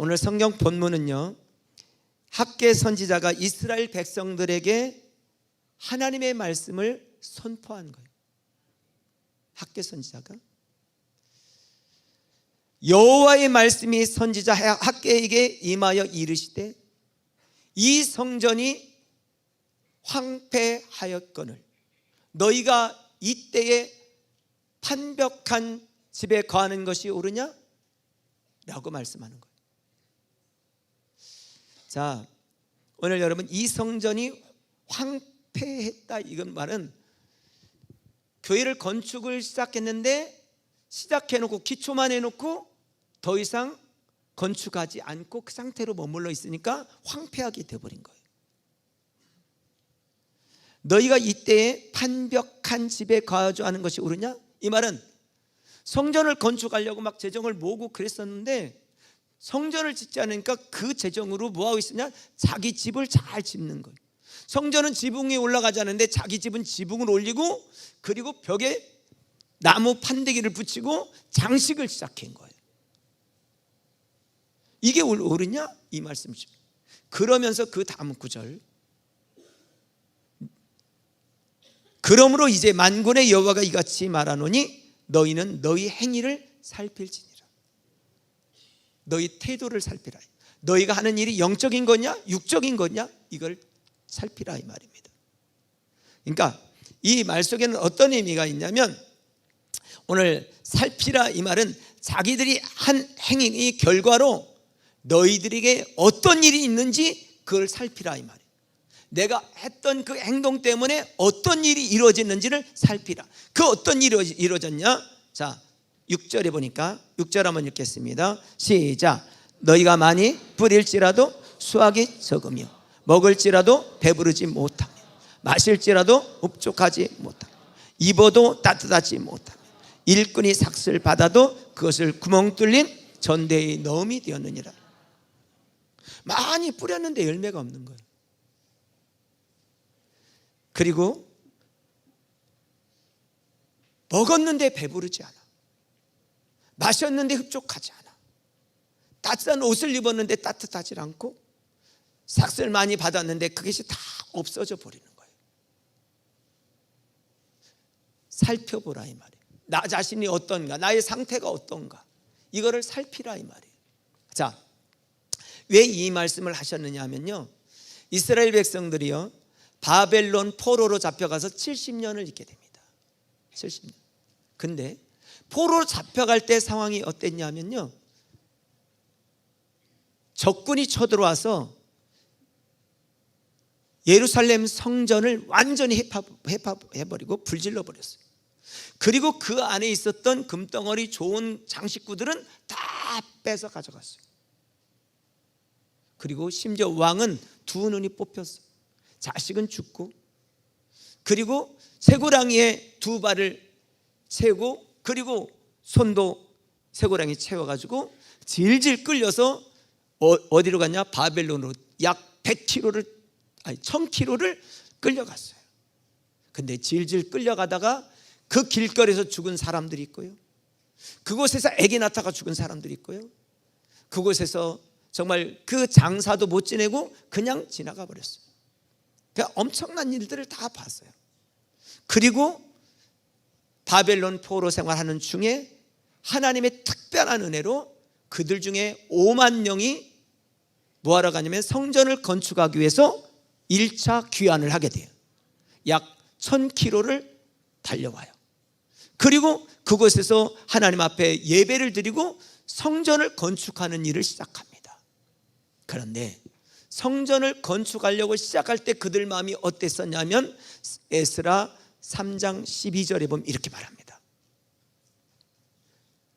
오늘 성경 본문은요, 학개 선지자가 이스라엘 백성들에게 하나님의 말씀을 선포한 거예요. 학개 선지자가 여호와의 말씀이 선지자 학개에게 임하여 이르시되 이 성전이 황폐하였거늘 너희가 이때에 판벽한 집에 거하는 것이 옳으냐? 라고 말씀하는 거예요. 자, 오늘 여러분, 이 성전이 황폐했다, 이건 말은 교회를 건축을 시작했는데 시작해놓고 기초만 해놓고 더 이상 건축하지 않고 그 상태로 머물러 있으니까 황폐하게 되어버린 거예요. 너희가 이때에 판벽한 집에 거하여 하는 것이 옳으냐? 이 말은 성전을 건축하려고 막 재정을 모으고 그랬었는데 성전을 짓지 않으니까 그 재정으로 뭐하고 있으냐? 자기 집을 잘 짓는 거예요. 성전은 지붕 위에 올라가지 않는데 자기 집은 지붕을 올리고 그리고 벽에 나무 판대기를 붙이고 장식을 시작한 거예요. 이게 옳으냐? 이 말씀이죠. 그러면서 그 다음 구절, 그러므로 이제 만군의 여호와가 이같이 말하노니 너희는 너희 행위를 살필지니라. 너희 태도를 살피라. 너희가 하는 일이 영적인 거냐 육적인 거냐, 이걸 살피라, 이 말입니다. 그러니까 이 말 속에는 어떤 의미가 있냐면, 오늘 살피라 이 말은 자기들이 한 행위의 결과로 너희들에게 어떤 일이 있는지 그걸 살피라, 이 말이에요. 내가 했던 그 행동 때문에 어떤 일이 이루어졌는지를 살피라. 그 어떤 일이 이루어졌냐? 자, 6절에 보니까, 6절 한번 읽겠습니다. 시작. 너희가 많이 뿌릴지라도 수확이 적으며 먹을지라도 배부르지 못하며 마실지라도 흡족하지 못하며 입어도 따뜻하지 못하며 일꾼이 삭슬 받아도 그것을 구멍 뚫린 전대의 넣음이 되었느니라. 많이 뿌렸는데 열매가 없는 거예요. 그리고 먹었는데 배부르지 않아, 마셨는데 흡족하지 않아, 따뜻한 옷을 입었는데 따뜻하지 않고, 삭슬 많이 받았는데 그것이 다 없어져 버리는 거예요. 살펴보라, 이 말이에요. 나 자신이 어떤가, 나의 상태가 어떤가, 이거를 살피라, 이 말이에요. 자, 왜 이 말씀을 하셨느냐 하면요, 이스라엘 백성들이요 바벨론 포로로 잡혀가서 70년을 있게 됩니다. 70년. 근데 포로로 잡혀갈 때 상황이 어땠냐 하면요, 적군이 쳐들어와서 예루살렘 성전을 완전히 해버리고 불질러 버렸어요. 그리고 그 안에 있었던 금덩어리 좋은 장식구들은 다 뺏어 가져갔어요. 그리고 심지어 왕은 두 눈이 뽑혔어요. 자식은 죽고, 그리고 쇠고랑이에 두 발을 세고, 그리고 손도 쇠고랑이 채워가지고 질질 끌려서 어디로 갔냐? 바벨론으로 약 100km를, 아니 1000km를 끌려갔어요. 근데 질질 끌려가다가 그 길거리에서 죽은 사람들이 있고요, 그곳에서 아기 낳다가 죽은 사람들이 있고요, 그곳에서 정말 그 장사도 못 지내고 그냥 지나가 버렸어요. 그러니까 엄청난 일들을 다 봤어요. 그리고 바벨론 포로 생활하는 중에 하나님의 특별한 은혜로 그들 중에 5만 명이 뭐하러 가냐면 성전을 건축하기 위해서 1차 귀환을 하게 돼요. 약 1000km를 달려와요. 그리고 그곳에서 하나님 앞에 예배를 드리고 성전을 건축하는 일을 시작합니다. 그런데 성전을 건축하려고 시작할 때 그들 마음이 어땠었냐면, 에스라 3장 12절에 보면 이렇게 말합니다.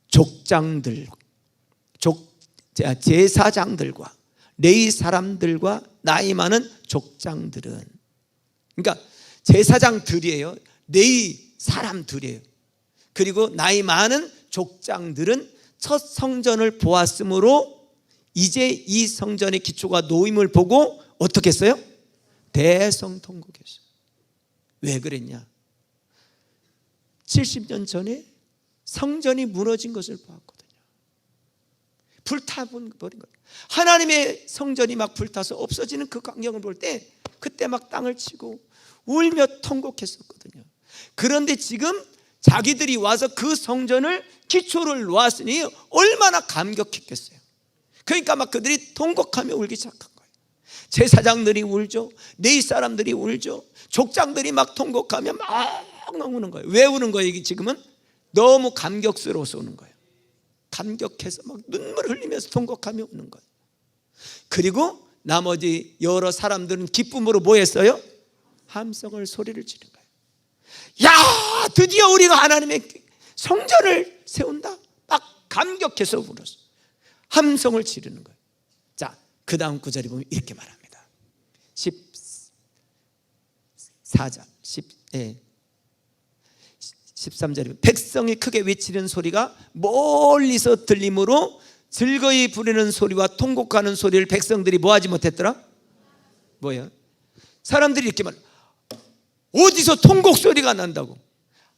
족장들, 제사장들과 레위 사람들과 나이 많은 족장들은, 그러니까 제사장들이에요, 레위 사람들이에요. 그리고 나이 많은 족장들은 첫 성전을 보았으므로 이제 이 성전의 기초가 놓임을 보고 어떻게 했어요? 대성통곡했어요. 왜 그랬냐? 70년 전에 성전이 무너진 것을 보았거든요. 불타버린 거예요. 하나님의 성전이 막 불타서 없어지는 그 광경을 볼 때 그때 막 땅을 치고 울며 통곡했었거든요. 그런데 지금 자기들이 와서 그 성전을 기초를 놓았으니 얼마나 감격했겠어요. 그러니까 막 그들이 통곡하며 울기 시작한 거예요. 제사장들이 울죠. 레위 사람들이 울죠. 족장들이 막 통곡하며 막 우는 거예요. 왜 우는 거예요? 이게 지금은 너무 감격스러워서 우는 거예요. 감격해서 막 눈물을 흘리면서 통곡하며 우는 거예요. 그리고 나머지 여러 사람들은 기쁨으로 뭐 했어요? 함성을 소리를 지른 거예요. 야, 드디어 우리가 하나님의 성전을 세운다. 막 감격해서 울었어. 함성을 지르는 거예요. 자, 그 다음 구절에 보면 이렇게 말합니다. 14절 13절에 백성이 크게 외치는 소리가 멀리서 들리므로 즐거이 부르는 소리와 통곡하는 소리를 백성들이 뭐하지 못했더라? 뭐야? 사람들이 이렇게 말해. 어디서 통곡 소리가 난다고?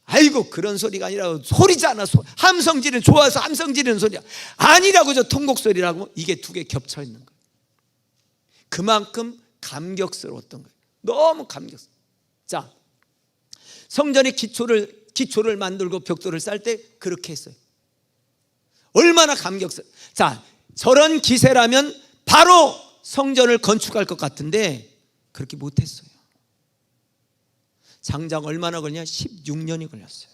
아이고, 그런 소리가 아니라 소리잖아. 함성 지르는, 좋아서 함성 지르는 소리야. 아니라고, 저 통곡 소리라고. 이게 두 개 겹쳐 있는 거예요. 그만큼 감격스러웠던 거예요. 너무 감격스러워. 자, 성전의 기초를 만들고 벽돌을 쌓을 때 그렇게 했어요. 얼마나 감격스러워. 자, 저런 기세라면 바로 성전을 건축할 것 같은데 그렇게 못했어요. 장작 얼마나 걸냐? 16년이 걸렸어요.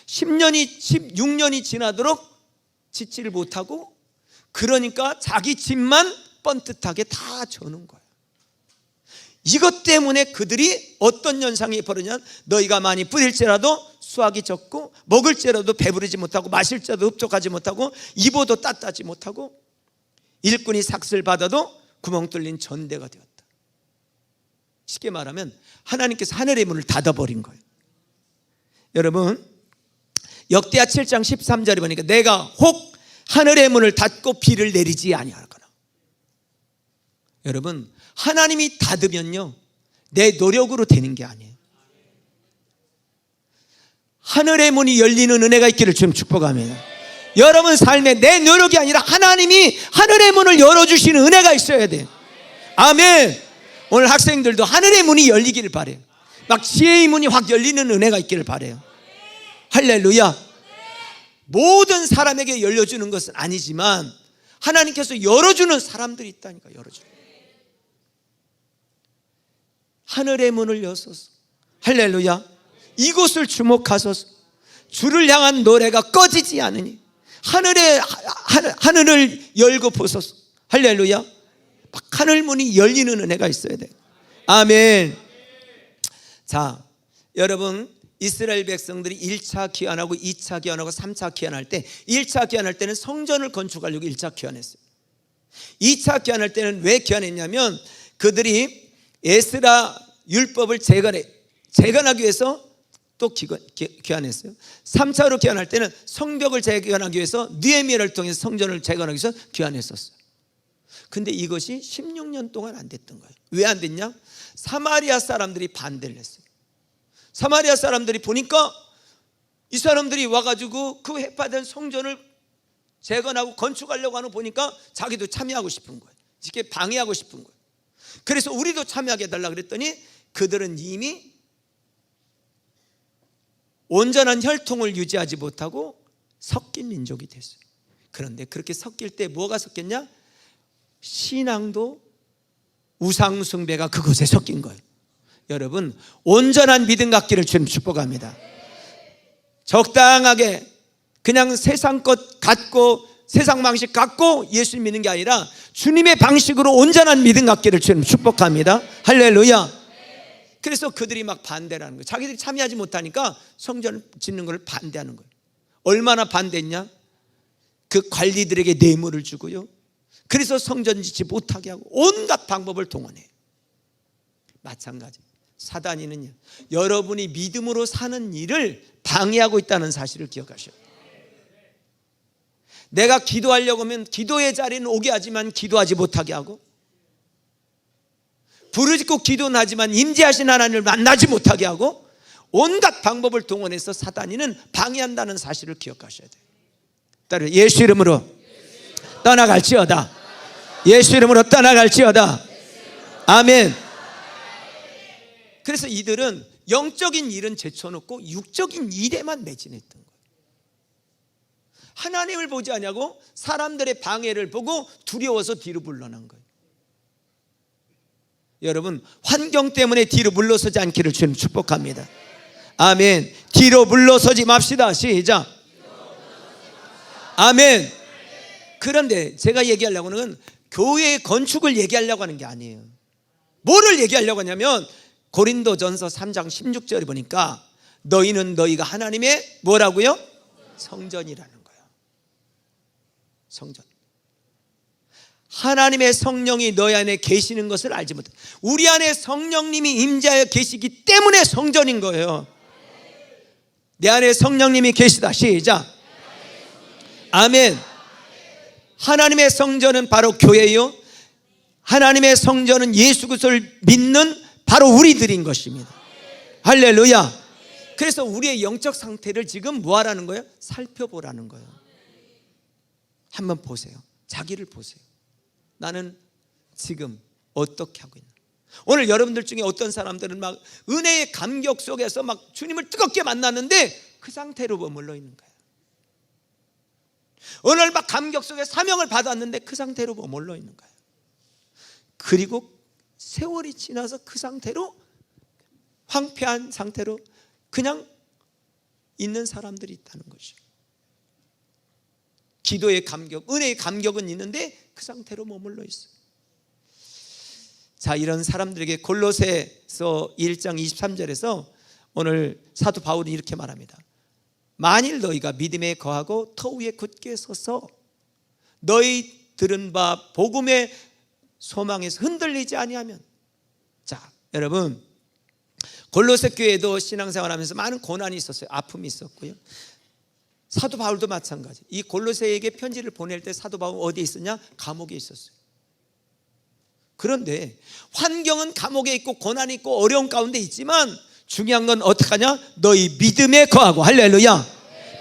16년이 지나도록 짓지를 못하고, 그러니까 자기 집만 뻔듯하게 다 저는 거예요. 이것 때문에 그들이 어떤 현상이 벌어지냐? 너희가 많이 뿌릴지라도 수확이 적고, 먹을지라도 배부르지 못하고, 마실지라도 흡족하지 못하고, 입어도 따뜻하지 못하고, 일꾼이 삭슬 받아도 구멍 뚫린 전대가 되었다. 쉽게 말하면 하나님께서 하늘의 문을 닫아버린 거예요. 여러분, 역대하 7장 13절에 보니까 내가 혹 하늘의 문을 닫고 비를 내리지 아니하거나. 여러분, 하나님이 닫으면요, 내 노력으로 되는 게 아니에요. 하늘의 문이 열리는 은혜가 있기를 주님 축복합니다. 여러분 삶에 내 노력이 아니라 하나님이 하늘의 문을 열어주시는 은혜가 있어야 돼요. 아멘. 오늘 학생들도 하늘의 문이 열리기를 바래요. 막 지혜의 문이 확 열리는 은혜가 있기를 바래요. 할렐루야. 모든 사람에게 열려주는 것은 아니지만 하나님께서 열어주는 사람들이 있다니까. 열어주는 하늘의 문을 여소서. 할렐루야. 이곳을 주목하소서. 주를 향한 노래가 꺼지지 않으니 하늘을 열고 보소서. 할렐루야. 막 하늘 문이 열리는 은혜가 있어야 돼요. 아멘. 자, 여러분, 이스라엘 백성들이 1차 귀환하고 2차 귀환하고 3차 귀환할 때, 1차 귀환할 때는 성전을 건축하려고 1차 귀환했어요. 2차 귀환할 때는 왜 귀환했냐면 그들이 에스라 율법을 재건하기 위해서 또 귀환했어요. 3차로 귀환할 때는 성벽을 재건하기 위해서 느헤미야를 통해서 성전을 재건하기 위해서 귀환했었어요. 근데 이것이 16년 동안 안 됐던 거예요. 왜 안 됐냐? 사마리아 사람들이 반대를 했어요. 사마리아 사람들이 보니까 이 사람들이 와가지고 그 해파된 성전을 재건하고 건축하려고 하는 거 보니까 자기도 참여하고 싶은 거예요. 이렇게 방해하고 싶은 거예요. 그래서 우리도 참여하게 해달라 그랬더니 그들은 이미 온전한 혈통을 유지하지 못하고 섞인 민족이 됐어요. 그런데 그렇게 섞일 때 뭐가 섞였냐? 신앙도 우상 숭배가 그곳에 섞인 거예요. 여러분, 온전한 믿음 갖기를 주님 축복합니다. 적당하게 그냥 세상 것 갖고 세상 방식 갖고 예수 믿는 게 아니라 주님의 방식으로 온전한 믿음 갖기를 주님 축복합니다. 할렐루야. 그래서 그들이 막 반대를 하는 거예요. 자기들이 참여하지 못하니까 성전을 짓는 걸 반대하는 거예요. 얼마나 반대했냐? 그 관리들에게 뇌물을 주고요, 그래서 성전 짓지 못하게 하고 온갖 방법을 동원해요. 마찬가지, 사단이는요, 여러분이 믿음으로 사는 일을 방해하고 있다는 사실을 기억하셔야 돼요. 내가 기도하려고 하면 기도의 자리는 오게 하지만 기도하지 못하게 하고, 부르짖고 기도는 하지만 임재하신 하나님을 만나지 못하게 하고, 온갖 방법을 동원해서 사단이는 방해한다는 사실을 기억하셔야 돼요. 따라서 예수 이름으로 떠나갈지어다. 예수 이름으로 떠나갈지어다. 아멘. 그래서 이들은 영적인 일은 제쳐놓고 육적인 일에만 매진했던 거예요. 하나님을 보지 않냐고 사람들의 방해를 보고 두려워서 뒤로 물러난 거예요. 여러분, 환경 때문에 뒤로 물러서지 않기를 주님 축복합니다. 아멘. 뒤로 물러서지 맙시다. 시작. 아멘. 그런데 제가 얘기하려고 하는 건 교회의 건축을 얘기하려고 하는 게 아니에요. 뭐를 얘기하려고 하냐면 고린도전서 3장 16절에 보니까 너희는 너희가 하나님의 뭐라고요? 성전이라는 거예요. 성전. 하나님의 성령이 너희 안에 계시는 것을 알지 못해. 우리 안에 성령님이 임재하여 계시기 때문에 성전인 거예요. 내 안에 성령님이 계시다. 시작. 아멘. 하나님의 성전은 바로 교회요, 하나님의 성전은 예수 그리스도를 믿는 바로 우리들인 것입니다. 할렐루야. 그래서 우리의 영적 상태를 지금 뭐 하라는 거예요? 살펴보라는 거예요. 한번 보세요. 자기를 보세요. 나는 지금 어떻게 하고 있나? 오늘 여러분들 중에 어떤 사람들은 막 은혜의 감격 속에서 막 주님을 뜨겁게 만났는데 그 상태로 머물러 있는 거예요. 오늘 막 감격 속에 사명을 받았는데 그 상태로 머물러 있는 거예요. 그리고 세월이 지나서 그 상태로 황폐한 상태로 그냥 있는 사람들이 있다는 것이에요. 기도의 감격, 은혜의 감격은 있는데 그 상태로 머물러 있어요. 자, 이런 사람들에게 골로새서 1장 23절에서 오늘 사도 바울이 이렇게 말합니다. 만일 너희가 믿음에 거하고 터 위에 굳게 서서 너희 들은 바 복음의 소망에서 흔들리지 아니하면. 자, 여러분, 골로새 교회도 신앙생활하면서 많은 고난이 있었어요. 아픔이 있었고요. 사도 바울도 마찬가지. 이 골로새에게 편지를 보낼 때 사도 바울은 어디에 있었냐? 감옥에 있었어요. 그런데 환경은 감옥에 있고 고난이 있고 어려운 가운데 있지만 중요한 건 어떻게 하냐? 너희 믿음에 거하고. 할렐루야.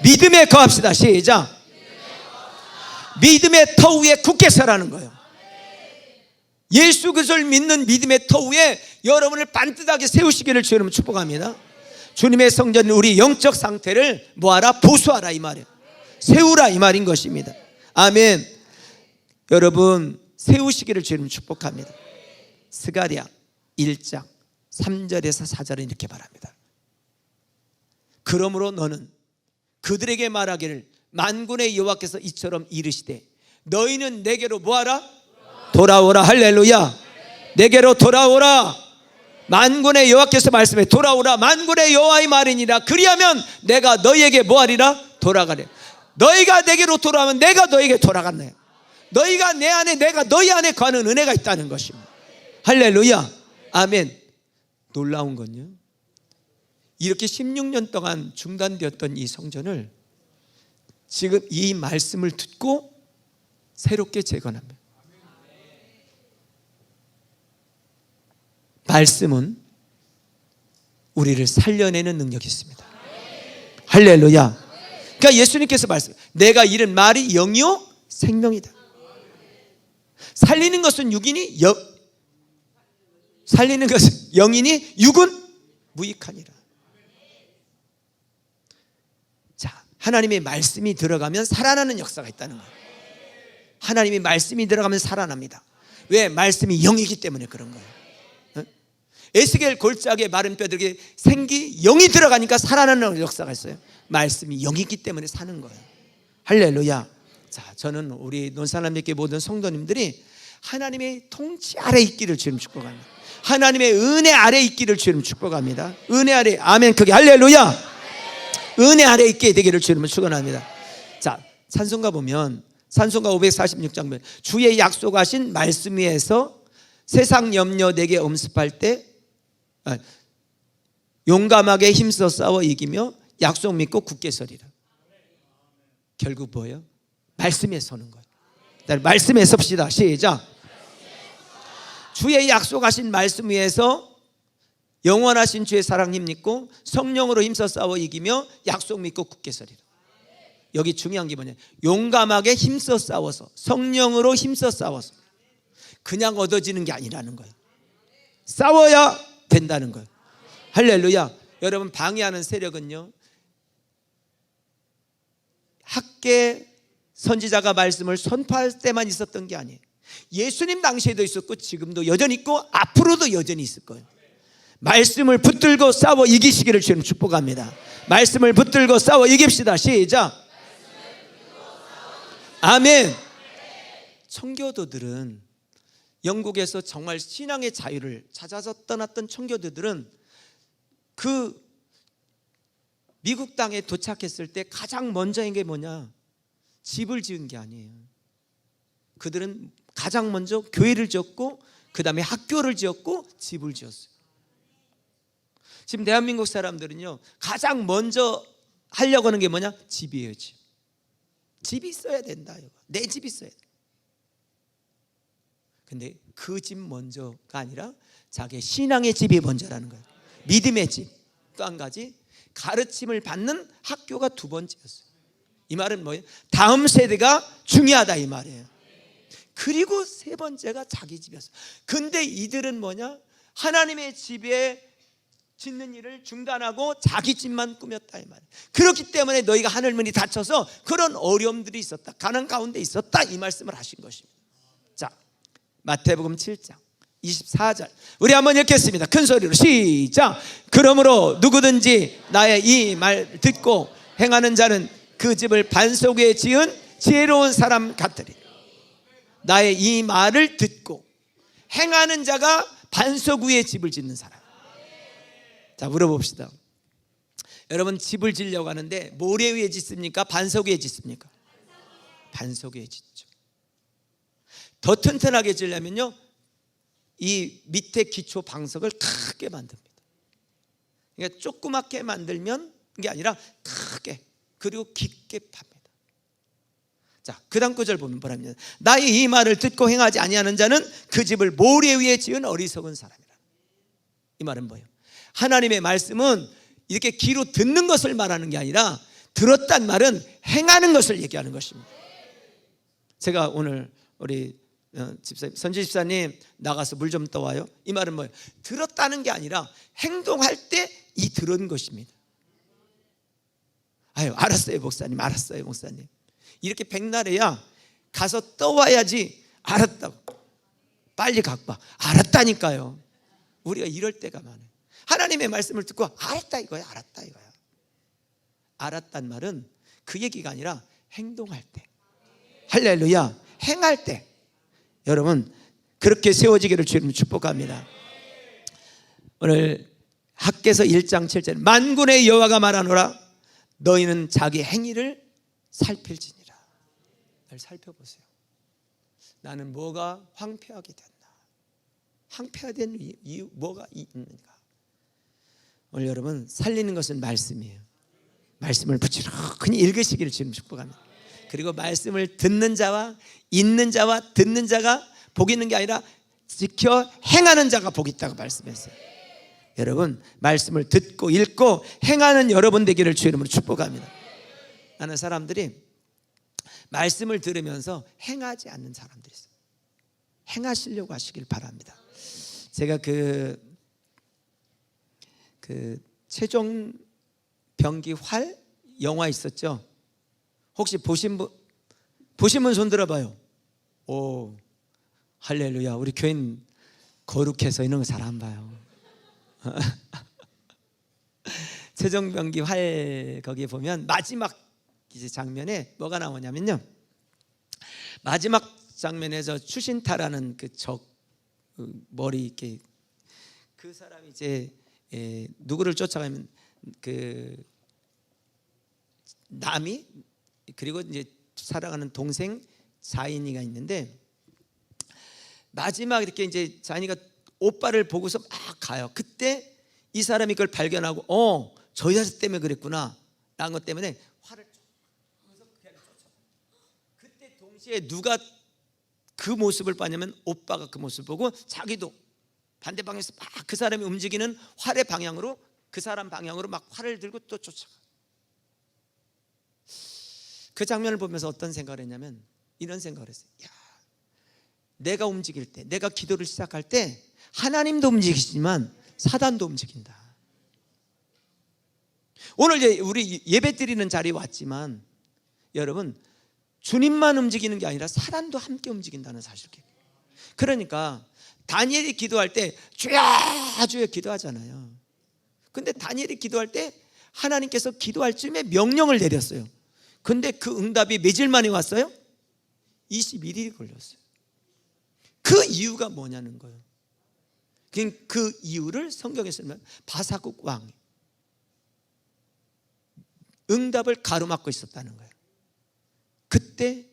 믿음에 거합시다. 시작. 믿음의 터 위에 굳게 서라는 거예요. 예수 그리스도를 믿는 믿음의 터 위에 여러분을 반듯하게 세우시기를 주님 축복합니다. 주님의 성전, 우리 영적 상태를 뭐하라? 보수하라 이 말이에요. 세우라 이 말인 것입니다. 아멘. 여러분, 세우시기를 주님 축복합니다. 스가랴 1장 3절에서 4절은 이렇게 말합니다. 그러므로 너는 그들에게 말하기를 만군의 여호와께서 이처럼 이르시되 너희는 내게로 뭐하라? 돌아오라. 할렐루야. 내게로 돌아오라. 만군의 여호와께서 말씀해 돌아오라. 만군의 여호와의 말이니라. 그리하면 내가 너희에게 뭐하리라? 돌아가래. 너희가 내게로 돌아오면 내가 너희에게 돌아갔네요. 너희가 내 안에, 내가 너희 안에 거하는 은혜가 있다는 것입니다. 할렐루야. 아멘. 놀라운 건요, 이렇게 16년 동안 중단되었던 이 성전을 지금 이 말씀을 듣고 새롭게 재건합니다. 말씀은 우리를 살려내는 능력이 있습니다. 할렐루야. 그러니까 예수님께서 말씀, 내가 이른 말이 영이요 생명이다. 살리는 것은 육이니 살리는 것은 영이니 육은 무익하니라. 자, 하나님의 말씀이 들어가면 살아나는 역사가 있다는 거예요. 하나님의 말씀이 들어가면 살아납니다. 왜? 말씀이 영이기 때문에 그런 거예요. 에스겔 골짜기에 마른 뼈들에게 생기 영이 들어가니까 살아나는 역사가 있어요. 말씀이 영이기 때문에 사는 거예요. 할렐루야. 자, 저는 우리 논산함교회 모든 성도님들이 하나님의 통치 아래 있기를 주님 축복합니다. 하나님의 은혜 아래 있기를 주님 축복합니다. 은혜 아래. 아멘. 크게 할렐루야. 은혜 아래 있게 되기를 주님을 축원합니다. 자, 찬송가 보면 찬송가 546장 보면 주의 약속하신 말씀 위에서 세상 염려 내게 엄습할 때 용감하게 힘써 싸워 이기며 약속 믿고 굳게 서리라. 결국 뭐예요? 말씀에 서는 거예요. 말씀에 섭시다. 시작. 주의 약속하신 말씀 위에서 영원하신 주의 사랑 힘 믿고 성령으로 힘써 싸워 이기며 약속 믿고 굳게 서리라. 여기 중요한 게 뭐냐, 용감하게 힘써 싸워서, 성령으로 힘써 싸워서 그냥 얻어지는 게 아니라는 거예요. 싸워야 된다는 거예요. 할렐루야. 여러분, 방해하는 세력은요, 학계 선지자가 말씀을 선포할 때만 있었던 게 아니에요. 예수님 당시에도 있었고 지금도 여전히 있고 앞으로도 여전히 있을 거예요. 말씀을 붙들고 싸워 이기시기를 주님 축복합니다. 말씀을 붙들고 싸워 이깁시다. 시작. 아멘. 청교도들은, 영국에서 정말 신앙의 자유를 찾아서 떠났던 청교도들은 그 미국 땅에 도착했을 때 가장 먼저 한 게 뭐냐, 집을 지은 게 아니에요. 그들은 가장 먼저 교회를 지었고 그 다음에 학교를 지었고 집을 지었어요. 지금 대한민국 사람들은요, 가장 먼저 하려고 하는 게 뭐냐, 집이에요. 집. 집이 있어야 된다. 내 집이 있어야 돼. 근데 그 집 먼저가 아니라 자기의 신앙의 집이 먼저라는 거예요. 믿음의 집. 또 한 가지, 가르침을 받는 학교가 두 번째였어요. 이 말은 뭐예요? 다음 세대가 중요하다 이 말이에요. 그리고 세 번째가 자기 집이었어요. 근데 이들은 뭐냐, 하나님의 집에 짓는 일을 중단하고 자기 집만 꾸몄다 이 말이에요. 그렇기 때문에 너희가 하늘문이 닫혀서 그런 어려움들이 있었다, 가난 가운데 있었다, 이 말씀을 하신 것입니다. 자, 마태복음 7장 24절 우리 한번 읽겠습니다. 큰 소리로 시작. 그러므로 누구든지 나의 이 말 듣고 행하는 자는 그 집을 반석 위에 지은 지혜로운 사람 같으리. 나의 이 말을 듣고 행하는 자가 반석 위에 집을 짓는 사람. 자, 물어봅시다. 여러분, 집을 지으려고 하는데 모래 위에 짓습니까? 반석 위에 짓습니까? 반석 위에 짓죠. 더 튼튼하게 지으려면요, 이 밑에 기초 방석을 크게 만듭니다. 그러니까 조그맣게 만들면 게 아니라 크게, 그리고 깊게 팝니다. 자, 그 다음 구절 보면 뭐랍니다. 나의 이 말을 듣고 행하지 아니하는 자는 그 집을 모래 위에 지은 어리석은 사람이라. 이 말은 뭐예요? 하나님의 말씀은 이렇게 귀로 듣는 것을 말하는 게 아니라 들었단 말은 행하는 것을 얘기하는 것입니다. 제가 오늘 우리 선지 집사님 나가서 물 좀 떠와요. 이 말은 뭐예요? 들었다는 게 아니라 행동할 때 이 들은 것입니다. 아유, 알았어요 목사님, 알았어요 목사님. 이렇게 백날에야 가서 떠와야지. 알았다고 빨리 갖고 와. 알았다니까요. 우리가 이럴 때가 많아요. 하나님의 말씀을 듣고 알았다 이거야, 알았다 이거야. 알았단 말은 그 얘기가 아니라 행동할 때, 할렐루야, 행할 때 여러분 그렇게 세워지기를 주님 축복합니다. 오늘 학개서 1장 7절 만군의 여호와가 말하노라 너희는 자기 행위를 살필지니라. 날 살펴보세요. 나는 뭐가 황폐하게 됐나? 황폐화된 이유 뭐가 있는가? 오늘 여러분 살리는 것은 말씀이에요. 말씀을 부지런히 읽으시기를 주님 축복합니다. 그리고 말씀을 듣는 자와 읽는 자와 듣는 자가 복이 있는 게 아니라 지켜 행하는 자가 복이 있다고 말씀했어요. 여러분 말씀을 듣고 읽고 행하는 여러분 되기를 주의 이름으로 축복합니다. 나는 사람들이 말씀을 들으면서 행하지 않는 사람들이 있어요. 행하시려고 하시길 바랍니다. 제가 그 최종병기 활 영화 있었죠. 혹시 보신 분 손 들어봐요. 오, 할렐루야. 우리 교인 거룩해서 이런 거 잘 안 봐요. 최종병기 활 거기에 보면 마지막 이제 장면에 뭐가 나오냐면요, 마지막 장면에서 추신타라는 그 적 머리 이렇게 그 사람이 이제 누구를 쫓아가면 그 남이 그리고 이제 살아가는 동생 자인이가 있는데 마지막 이렇게 이제 자인이가 오빠를 보고서 막 가요. 그때 이 사람이 그걸 발견하고 저 여자 때문에 그랬구나 라는 것 때문에 화를 쫓아서 그때 동시에 누가 그 모습을 봤냐면 오빠가 그 모습을 보고 자기도 반대 방향에서 막 그 사람이 움직이는 활의 방향으로 그 사람 방향으로 막 활을 들고 또 쫓아가. 그 장면을 보면서 어떤 생각을 했냐면 이런 생각을 했어요. 야, 내가 움직일 때, 내가 기도를 시작할 때 하나님도 움직이시지만 사단도 움직인다. 오늘 우리 예배 드리는 자리에 왔지만 여러분, 주님만 움직이는 게 아니라 사단도 함께 움직인다는 사실을. 그러니까 다니엘이 기도할 때 주야 주야 기도하잖아요. 근데 다니엘이 기도할 때 하나님께서 기도할 쯤에 명령을 내렸어요. 근데 그 응답이 며칠 만에 왔어요? 21일이 걸렸어요. 그 이유가 뭐냐는 거예요. 그 이유를 성경에서 보면 바사국 왕이 응답을 가로막고 있었다는 거예요. 그때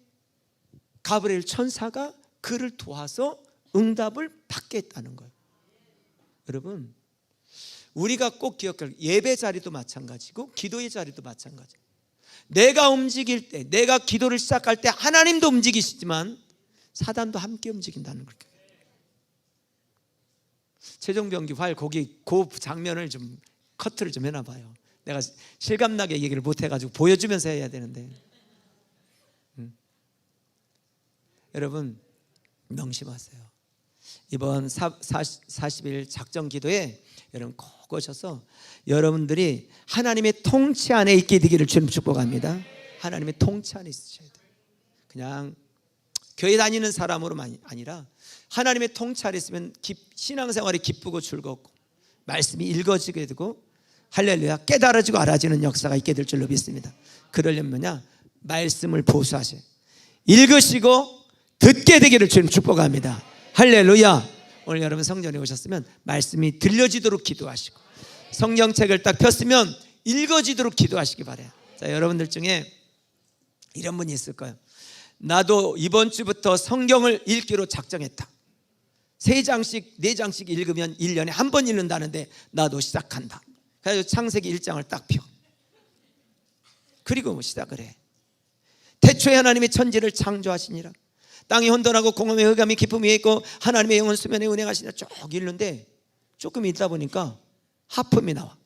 가브리엘 천사가 그를 도와서 응답을 받게 했다는 거예요. 여러분, 우리가 꼭 기억할 예배 자리도 마찬가지고 기도의 자리도 마찬가지예요. 내가 움직일 때, 내가 기도를 시작할 때 하나님도 움직이시지만 사단도 함께 움직인다는 거예요. 최종병기 활 거기 그 장면을 좀 커트를 좀 해놔봐요. 내가 실감나게 얘기를 못해가지고 보여주면서 해야 되는데 여러분 명심하세요. 이번 40일 작정 기도에 여러분 꼭 오셔서 여러분들이 하나님의 통치 안에 있게 되기를 주님 축복합니다. 하나님의 통치 안에 있으셔야 돼요. 그냥 교회 다니는 사람으로만 아니라 하나님의 통치 안에 있으면 신앙생활이 기쁘고 즐겁고 말씀이 읽어지게 되고 할렐루야 깨달아지고 알아지는 역사가 있게 될 줄로 믿습니다. 그러려면 뭐냐? 말씀을 보수하셔요. 읽으시고 듣게 되기를 주님 축복합니다. 할렐루야. 오늘 여러분 성전에 오셨으면 말씀이 들려지도록 기도하시고 성경책을 딱 폈으면 읽어지도록 기도하시기 바라요. 자, 여러분들 중에 이런 분이 있을 거예요. 나도 이번 주부터 성경을 읽기로 작정했다. 3장씩 4장씩 읽으면 1년에 한 번 읽는다는데 나도 시작한다. 그래서 창세기 1장을 딱 펴. 그리고 시작을 해. 태초에 하나님이 천지를 창조하시니라. 땅이 혼돈하고 공허의 흑암이 깊음 위에 있고 하나님의 영은 수면에 운행하시니라. 쭉 읽는데 조금 읽다 보니까 하품이 나와.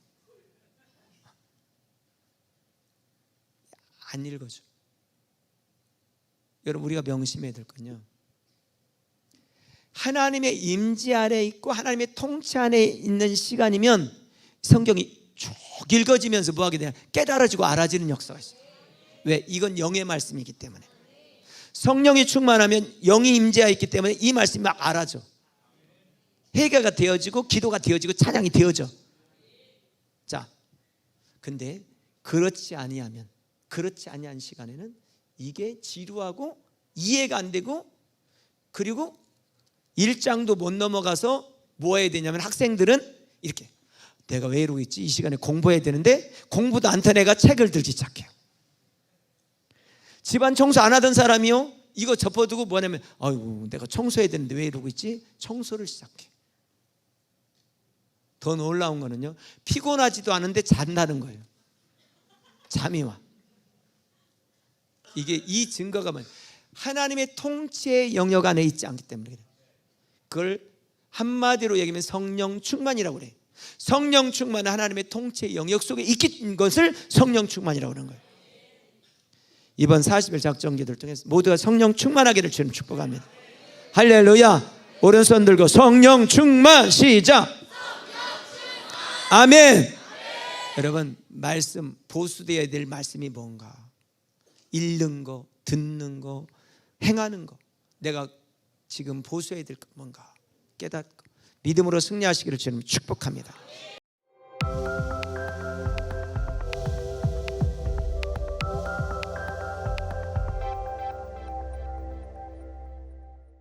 안 읽어줘. 여러분 우리가 명심해야 될 건요, 하나님의 임재 아래 있고 하나님의 통치 안에 있는 시간이면 성경이 쭉 읽어지면서 뭐하게 되냐? 깨달아지고 알아지는 역사가 있어요. 왜? 이건 영의 말씀이기 때문에. 성령이 충만하면 영이 임재하여 있기 때문에 이 말씀이 막 알아져. 회개가 되어지고 기도가 되어지고 찬양이 되어져. 자, 근데 그렇지 아니하면, 그렇지 아니한 시간에는 이게 지루하고 이해가 안 되고, 그리고 1장도 못 넘어가서 뭐 해야 되냐면 학생들은 이렇게, 내가 왜 이러고 있지? 이 시간에 공부해야 되는데 공부도 안 된 애가 책을 들기 시작해요. 집안 청소 안 하던 사람이요, 이거 접어두고 뭐냐면 아이고 내가 청소해야 되는데 왜 이러고 있지? 청소를 시작해. 더 놀라운 거는요, 피곤하지도 않은데 잔다는 거예요. 잠이 와. 이게 이 증거가 뭐예요? 하나님의 통치의 영역 안에 있지 않기 때문에 그래요. 그걸 한마디로 얘기하면 성령 충만이라고 그래요. 성령 충만은 하나님의 통치의 영역 속에 있긴 것을 성령 충만이라고 하는 거예요. 이번 40일 작정기도를 통해서 모두가 성령 충만하기를 주님 축복합니다. 할렐루야. 오른손 들고 성령 충만 시작. 아멘. 여러분 말씀, 보수되어야 될 말씀이 뭔가? 읽는 거, 듣는 거, 행하는 거. 내가 지금 보수해야 될 거 뭔가? 깨닫고 믿음으로 승리하시기를 주님 축복합니다.